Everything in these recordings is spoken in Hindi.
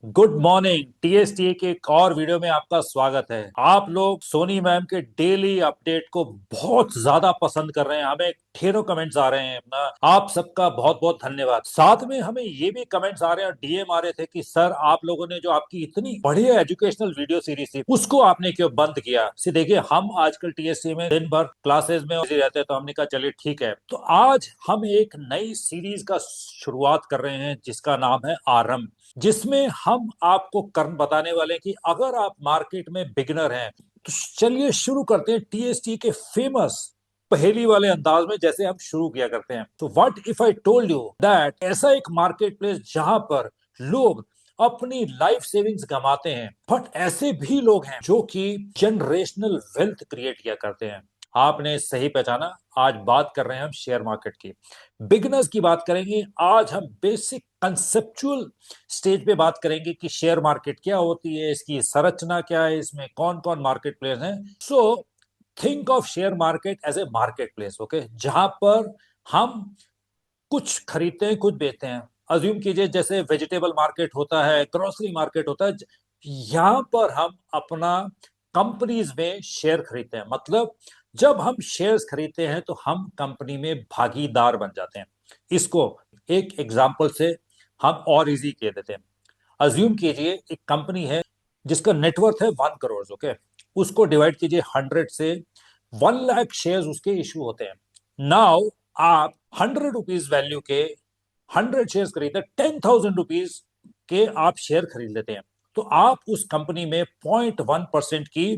Good morning. टीएसटीए के एक और वीडियो में आपका स्वागत है। आप लोग सोनी मैम के डेली अपडेट को बहुत ज्यादा पसंद कर रहे हैं। हमें ढेरों कमेंट्स आ रहे हैं अपना, आप सबका बहुत बहुत धन्यवाद। साथ में हमें ये भी कमेंट्स आ रहे हैं और डीएम आ रहे थे कि सर आप लोगों ने जो आपकी इतनी बढ़िया एजुकेशनल वीडियो सीरीज थी उसको आपने क्यों बंद किया। देखिए, हम आजकल टीएसटीए में दिन भर क्लासेस में बिजी रहते हैं, तो हमने कहा चलिए ठीक है। तो आज हम एक नई सीरीज का शुरुआत कर रहे हैं जिसका नाम है आरंभ, जिसमें हम आपको कर्म बताने वाले हैं कि अगर आप मार्केट में बिगिनर हैं तो चलिए शुरू करते हैं टीएसटी के फेमस पहेली वाले अंदाज में, जैसे हम शुरू किया करते हैं। तो what if I told you that ऐसा एक मार्केट प्लेस जहां पर लोग अपनी लाइफ सेविंग्स गंवाते हैं, बट ऐसे भी लोग हैं जो कि जनरेशनल वेल्थ क्रिएट किया करते हैं। आपने सही पहचाना, आज बात कर रहे हैं हम शेयर मार्केट की। बिगनर्स की बात करेंगे आज हम, बेसिक कंसेप्चुअल स्टेज पे बात करेंगे कि शेयर मार्केट क्या होती है, इसकी संरचना क्या है, इसमें कौन कौन मार्केट प्लेस हैं। So think of share market as a market place, okay, जहां पर हम कुछ खरीदते हैं कुछ बेचते हैं। अज्यूम कीजिए जैसे वेजिटेबल मार्केट होता है, ग्रोसरी मार्केट होता है, यहां पर हम अपना कंपनीज में शेयर खरीदते हैं। मतलब जब हम शेयर्स खरीदते हैं तो हम कंपनी में भागीदार बन जाते हैं। इसको एक एग्जांपल से हम और इजी कह देते हैं। अज्यूम कीजिए एक कंपनी है जिसका नेटवर्थ है 1 करोड़, ओके। उसको डिवाइड कीजिए 100 से, 1 लाख शेयर उसके इशू होते हैं। नाउ आप 100 रुपीज वैल्यू के 100 शेयर खरीदते, 10,000 रुपीज के आप शेयर खरीद लेते हैं, तो आप उस कंपनी में 0.1% की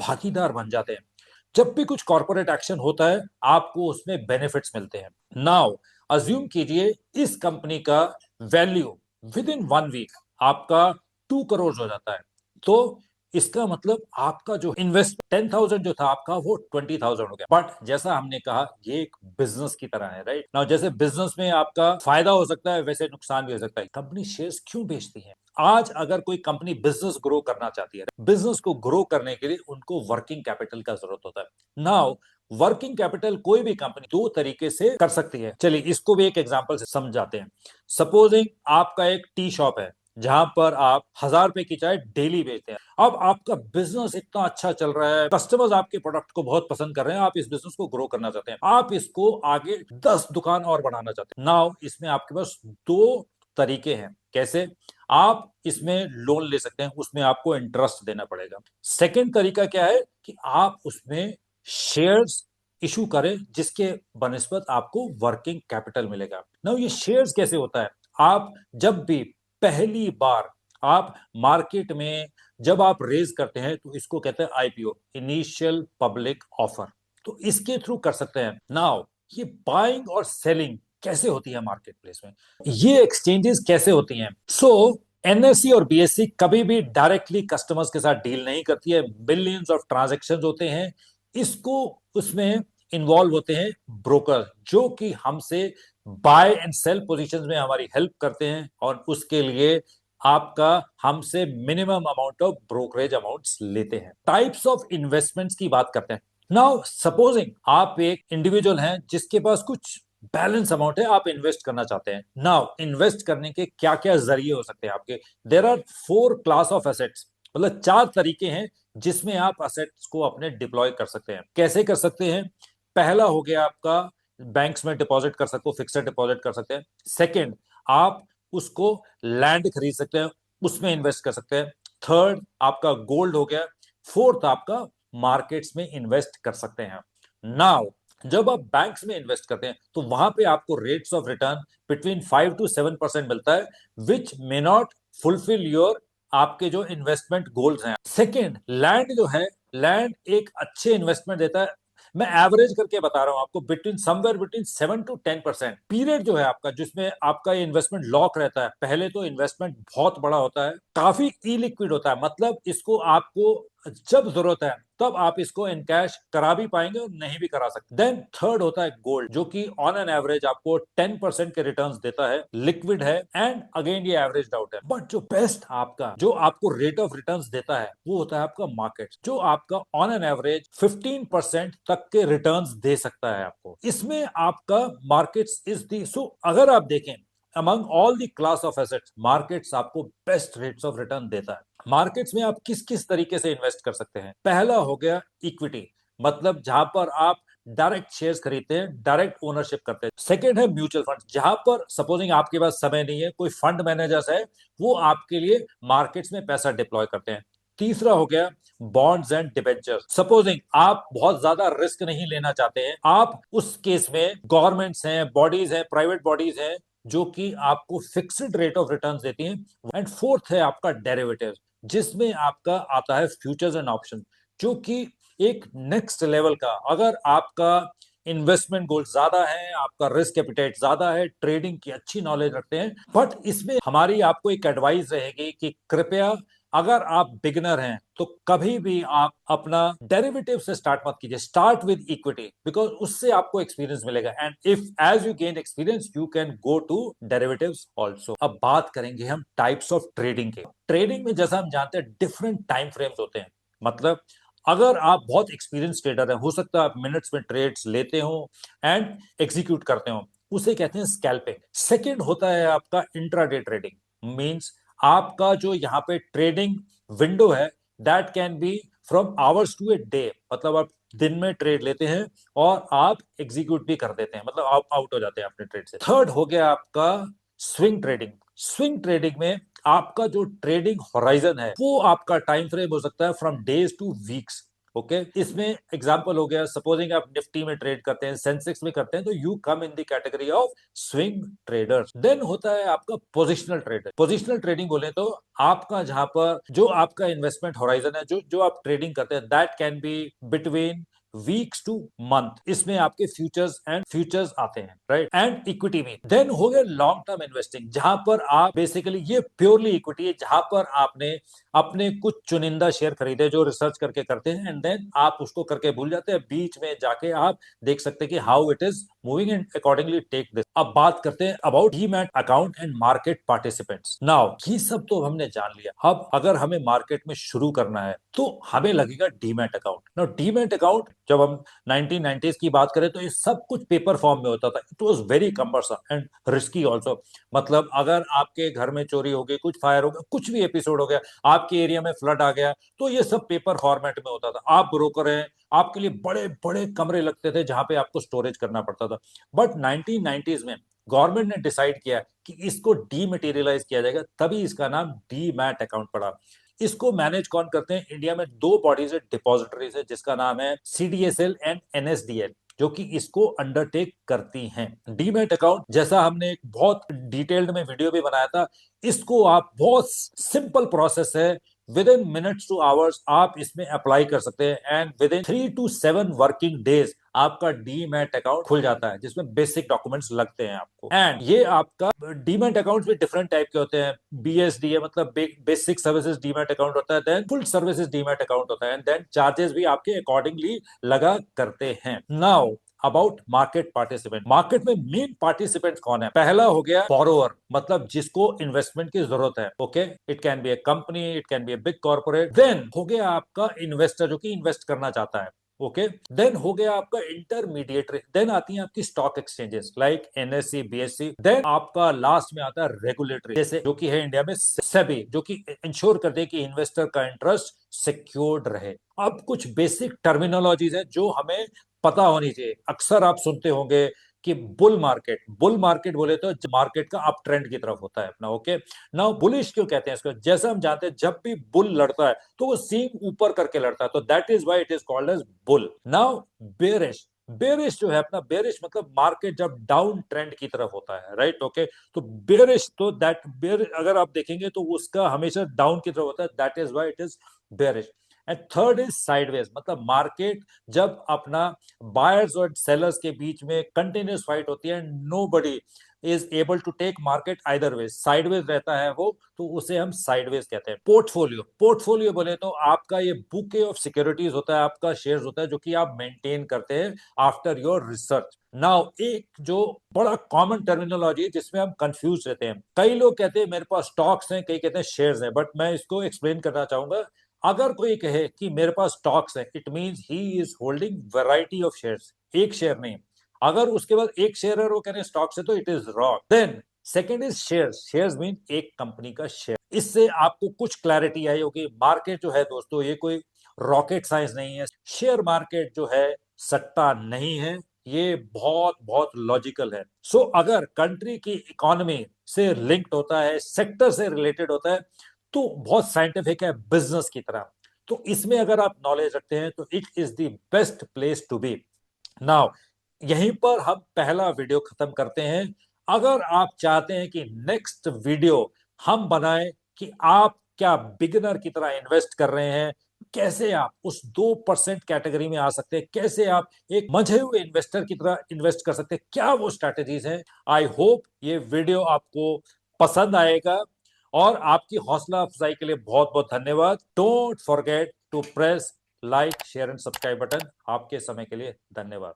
भागीदार बन जाते हैं। जब भी कुछ कॉर्पोरेट एक्शन होता है आपको उसमें बेनिफिट्स मिलते हैं। नाउ अज्यूम कीजिए इस कंपनी का वैल्यू विद इन 1 वीक आपका 2 करोड़ हो जाता है। तो इसका मतलब आपका जो इन्वेस्ट 10,000 जो था आपका वो 20,000 हो गया। बट जैसा हमने कहा ये एक बिजनेस की तरह है, राइट नाउ। जैसे बिजनेस में आपका फायदा हो सकता है वैसे नुकसान भी हो सकता है। कंपनी शेयर्स क्यों बेचती है? आज अगर कोई कंपनी बिजनेस ग्रो करना चाहती है, बिजनेस को ग्रो करने के लिए उनको वर्किंग कैपिटल का जरूरत होता है। नाउ वर्किंग कैपिटल कोई भी कंपनी दो तरीके से कर सकती है। चलिए इसको भी एक एग्जांपल से समझाते हैं। सपोजिंग आपका एक टी शॉप है जहां पर आप 1,000 रुपए की चाय डेली बेचते हैं। अब आपका बिजनेस इतना अच्छा चल रहा है, कस्टमर्स आपके प्रोडक्ट को बहुत पसंद कर रहे हैं, आप इस बिजनेस को ग्रो करना चाहते हैं, आप इसको आगे 10 दुकान और बढ़ाना चाहते हैं। नाउ इसमें आपके पास दो तरीके हैं। कैसे? आप इसमें लोन ले सकते हैं, उसमें आपको इंटरेस्ट देना पड़ेगा। सेकेंड तरीका क्या है कि आप उसमें शेयर्स इशू करें जिसके बनस्पत आपको वर्किंग कैपिटल मिलेगा। नाउ ये शेयर्स कैसे होता है? आप जब भी पहली बार आप मार्केट में जब आप रेज करते हैं तो इसको कहते हैं आईपीओ, इनिशियल पब्लिक ऑफर। तो इसके थ्रू कर सकते हैं। नाउ ये बाइंग और सेलिंग कैसे होती है मार्केट प्लेस में, ये एक्सचेंजेस कैसे होती हैं? एनएससी और बीएससी कभी भी डायरेक्टली कस्टमर्स के साथ डील नहीं करती है। बिलियंस ऑफ ट्रांजैक्शंस होते हैं, इसको उसमें इन्वॉल्व होते हैं ब्रोकर, जो कि हमसे बाय एंड सेल पोजीशंस में हमारी हेल्प करते हैं और उसके लिए आपका हमसे minimum amount of brokerage amounts लेते हैं। टाइप्स ऑफ इन्वेस्टमेंट्स की बात करते हैं। नाउ सपोजिंग आप एक इंडिविजुअल हैं जिसके पास कुछ बैलेंस अमाउंट है, आप इन्वेस्ट करना चाहते हैं। नाउ इन्वेस्ट करने के क्या क्या जरिए हो सकते हैं आपके? There are 4 class of assets, मतलब 4 तरीके हैं जिसमें आप असेट्स को अपने डिप्लॉय कर सकते हैं। कैसे कर सकते हैं? पहला हो गया आपका बैंक्स में डिपॉजिट कर सकते हो, फिक्स्ड डिपॉजिट कर सकते हैं। सेकंड, आप उसको लैंड खरीद सकते हैं, उसमें इन्वेस्ट कर सकते हैं। थर्ड आपका गोल्ड हो गया। फोर्थ आपका मार्केट्स में इन्वेस्ट कर सकते हैं। नाउ जब आप बैंक्स में इन्वेस्ट करते हैं तो वहां पे आपको rates of return between 5 to 7% मिलता है, विच मे नॉट फुलफिल योर आपके जो इन्वेस्टमेंट गोल्स हैं। सेकेंड, लैंड जो है, लैंड एक अच्छे इन्वेस्टमेंट देता है। मैं एवरेज करके बता रहा हूं आपको, between somewhere between 7 to 10%। Period जो है आपका जिसमें आपका ये इन्वेस्टमेंट लॉक रहता है, पहले तो इन्वेस्टमेंट बहुत बड़ा होता है, काफी इलिक्विड होता है, मतलब इसको आपको जब जरूरत है तब आप इसको इन कैश करा भी पाएंगे और नहीं भी करा सकते। देन थर्ड होता है गोल्ड, जो कि ऑन एन एवरेज आपको 10% के रिटर्न्स देता है, लिक्विड है, एंड अगेन ये एवरेज आउट है। बट जो बेस्ट आपका जो आपको रेट ऑफ रिटर्न्स देता है वो होता है आपका मार्केट, जो आपका ऑन एन एवरेज 15% तक के रिटर्न्स दे सकता है आपको। इसमें आपका मार्केट्स इज दी। सो अगर आप देखें among all the class of assets markets आपको बेस्ट रेट्स ऑफ रिटर्न देता है। मार्केट्स में आप किस किस तरीके से इन्वेस्ट कर सकते हैं? पहला हो गया इक्विटी, मतलब जहां पर आप डायरेक्ट शेयर्स खरीदते हैं, डायरेक्ट ओनरशिप करते हैं। सेकंड है म्यूचुअल फंड, जहां पर सपोजिंग आपके पास समय नहीं है, कोई फंड मैनेजर्स है, वो आपके लिए मार्केट्स में पैसा डिप्लॉय करते हैं। तीसरा हो गया बॉन्ड्स एंड डिबेंचर्स, सपोजिंग आप बहुत ज्यादा रिस्क नहीं लेना चाहते हैं, आप उस केस में गवर्नमेंट्स हैं, बॉडीज हैं, प्राइवेट बॉडीज हैं जो कि आपको फिक्स्ड रेट ऑफ रिटर्न्स देती हैं। एंड फोर्थ है आपका डेरिवेटिव, जिसमें आपका आता है फ्यूचर्स एंड ऑप्शन, जो कि एक नेक्स्ट लेवल का, अगर आपका इन्वेस्टमेंट गोल ज्यादा है, आपका रिस्क एपिटाइट ज्यादा है, ट्रेडिंग की अच्छी नॉलेज रखते हैं, बट इसमें हमारी आपको एक एडवाइस रहेगी कि कृपया अगर आप बिगिनर हैं तो कभी भी आप अपना डेरिवेटिव से स्टार्ट मत कीजिए, स्टार्ट विद इक्विटी, बिकॉज उससे आपको एक्सपीरियंस मिलेगा and if as you gain experience you can go to derivatives also. अब बात करेंगे हम टाइप्स ऑफ ट्रेडिंग के। ट्रेडिंग में जैसा हम जानते हैं डिफरेंट टाइम फ्रेम्स होते हैं, मतलब अगर आप बहुत एक्सपीरियंस ट्रेडर हैं, हो सकता है आप मिनट्स में ट्रेड्स लेते हो एंड एग्जीक्यूट करते हो, उसे कहते हैं स्कैल्पिंग। सेकंड होता है आपका इंट्राडे ट्रेडिंग, मींस आपका जो यहाँ पे ट्रेडिंग विंडो है that can be from hours to a day, मतलब आप दिन में ट्रेड लेते हैं और आप एग्जीक्यूट भी कर देते हैं, मतलब आप आउट हो जाते हैं अपने ट्रेड से। थर्ड हो गया आपका स्विंग ट्रेडिंग। स्विंग ट्रेडिंग में आपका जो ट्रेडिंग होराइजन है वो आपका टाइम फ्रेम हो सकता है from days two weeks. Okay, इसमें एग्जांपल हो गया, सपोजिंग आप निफ्टी में ट्रेड करते हैं, सेंसेक्स में करते हैं, तो you come in the category of swing traders. Then होता है आपका पोजिशनल ट्रेडर। पोजिशनल ट्रेडिंग बोले तो आपका जहां पर जो आपका इन्वेस्टमेंट होराइजन है, जो जो आप ट्रेडिंग करते हैं, that can be between weeks two month, इसमें आपके फ्यूचर्स आते हैं, राइट, एंड इक्विटी में। देन हो गया लॉन्ग टर्म इन्वेस्टिंग, जहां पर आप बेसिकली, ये प्योरली इक्विटी है, जहां पर आपने अपने कुछ चुनिंदा शेयर खरीदे जो रिसर्च करके करते हैं एंड देन आप उसको करके भूल जाते हैं, बीच में जाके आप देख सकते हैं कि how it is moving and accordingly take this. अब बात करते हैं about demat account and market participants. Now ये सब तो हमने जान लिया, अब अगर हमें मार्केट में शुरू करना है तो हमें लगेगा demat account. Now demat account, जब हम 1990s की बात करें तो ये सब कुछ पेपर फॉर्म में होता था, it was very cumbersome and risky also. मतलब अगर आपके घर में चोरी हो गई, कुछ फायर हो गया, कुछ भी एपिसोड हो गया, आपके एरिया में फ्लड आ गया, तो ये सब पेपर फॉर्मेट में होता था। आप ब्रोकर हैं, आपके लिए बड़े बड़े कमरे लगते थे जहां पे आपको स्टोरेज करना पड़ता था। बट 1990s में गवर्नमेंट ने डिसाइड किया कि इसको डीमेटेरियलाइज किया जाएगा, तभी इसका नाम डीमैट अकाउंट पड़ा। इसको मैनेज कौन करते हैं? इंडिया में दो बॉडीज है, डिपॉजिटरीज है, जिसका नाम है सीडीएसएल एंड एनएसडीएल, जो कि इसको अंडरटेक करती हैं। डीमैट अकाउंट, जैसा हमने एक बहुत डिटेल्ड में वीडियो भी बनाया था, इसको आप बहुत सिंपल प्रोसेस है, with in minutes two hours आप इसमें अप्लाई कर सकते हैं and with in 3 to 7 working days आपका डीमैट अकाउंट खुल जाता है, जिसमें बेसिक डॉक्यूमेंट्स लगते हैं आपको। एंड ये आपका डीमैट अकाउंट भी डिफरेंट टाइप के होते हैं। बीएसडीए मतलब बेसिक सर्विसेज डीमैट अकाउंट होता है, then full services demat account होता है, एंड देन चार्जेस भी आपके अकॉर्डिंगली लगा करते हैं। Now about market participant. Market में मेन पार्टिसिपेंट कौन है? पहला हो गया बोरोअर, मतलब जिसको इन्वेस्टमेंट की जरूरत है। Okay, it can be a company, it can be a big corporate. Then हो गया आपका इन्वेस्टर, जो कि इन्वेस्ट करना चाहता है। ओके, देन हो गया आपका इंटरमीडिएटरी। देन आती हैं आपकी stock exchanges like NSC, BSC. Then आपका लास्ट में आता है रेगुलेटरी, जैसे जो कि है इंडिया में सेबी, जो कि इंश्योर करते हैं कि इन्वेस्टर का इंटरेस्ट सिक्योर्ड रहे। अब कुछ बेसिक टर्मिनोलॉजीज है जो हमें पता होनी चाहिए। अक्सर आप सुनते होंगे कि बुल मार्केट, बुल मार्केट बोले तो मार्केट का अप ट्रेंड की तरफ होता है अपना। ओके, नाउ बुलिश क्यों कहते हैं इसको? जैसा हम जानते हैं जब भी बुल लड़ता है तो वो सींग ऊपर करके लड़ता है, तो that is why it is called as bull. Now bearish, bearish जो है अपना, बेरिश मतलब मार्केट जब डाउन ट्रेंड की तरफ होता है, राइट। ओके, तो बेरिश, तो दैट बेर अगर आप देखेंगे तो उसका हमेशा डाउन की तरफ होता है, that is why it is bearish. And third is sideways, मतलब मार्केट जब अपना बायर्स और सेलर्स के बीच में कंटिन्यूस फाइट होती है, nobody is able to take market either ways, sideways रहता है वो, तो उसे हम साइडवेज कहते हैं। पोर्टफोलियो, पोर्टफोलियो बोले तो आपका ये बुके ऑफ सिक्योरिटीज होता है, आपका शेयर्स होता है, जो कि आप मेंटेन करते हैं आफ्टर योर रिसर्च। नाउ एक जो बड़ा कॉमन टर्मिनोलॉजी है जिसमें हम कंफ्यूज रहते हैं, कई लोग कहते हैं मेरे पास स्टॉक्स हैं, कई कहते हैं शेयर्स हैं, बट मैं इसको एक्सप्लेन करना चाहूंगा। अगर कोई कहे कि मेरे पास स्टॉक्स है, it means he is holding variety of shares, एक शेयर नहीं। अगर उसके बाद एक शेयर है वो कह रहे हैं स्टॉक्स है, तो it is wrong. Then second is shares. Shares mean एक कंपनी का शेयर। इससे आपको कुछ क्लैरिटी आई होगी। मार्केट जो है दोस्तों, ये कोई रॉकेट साइंस नहीं है। शेयर मार्केट जो है सट्टा नहीं है, ये बहुत बहुत लॉजिकल है। सो अगर कंट्री की इकोनॉमी से लिंक्ड होता है, सेक्टर से रिलेटेड होता है, तो बहुत साइंटिफिक है बिजनेस की तरह। तो इसमें अगर आप नॉलेज रखते हैं तो it is the best place to be. Now यहीं पर हम पहला वीडियो खत्म करते हैं। अगर आप चाहते हैं कि नेक्स्ट वीडियो हम बनाएं कि आप क्या बिगिनर की तरह इन्वेस्ट कर रहे हैं, कैसे आप उस 2% कैटेगरी में आ सकते हैं, कैसे आप एक मंझे हुए इन्वेस्टर की तरह इन्वेस्ट कर सकते हैं, क्या वो स्ट्रैटेजीज हैं, आई होप ये वीडियो आपको पसंद आएगा। और आपकी हौसला अफजाई के लिए बहुत बहुत धन्यवाद। Don't forget to press like share and subscribe button. आपके समय के लिए धन्यवाद।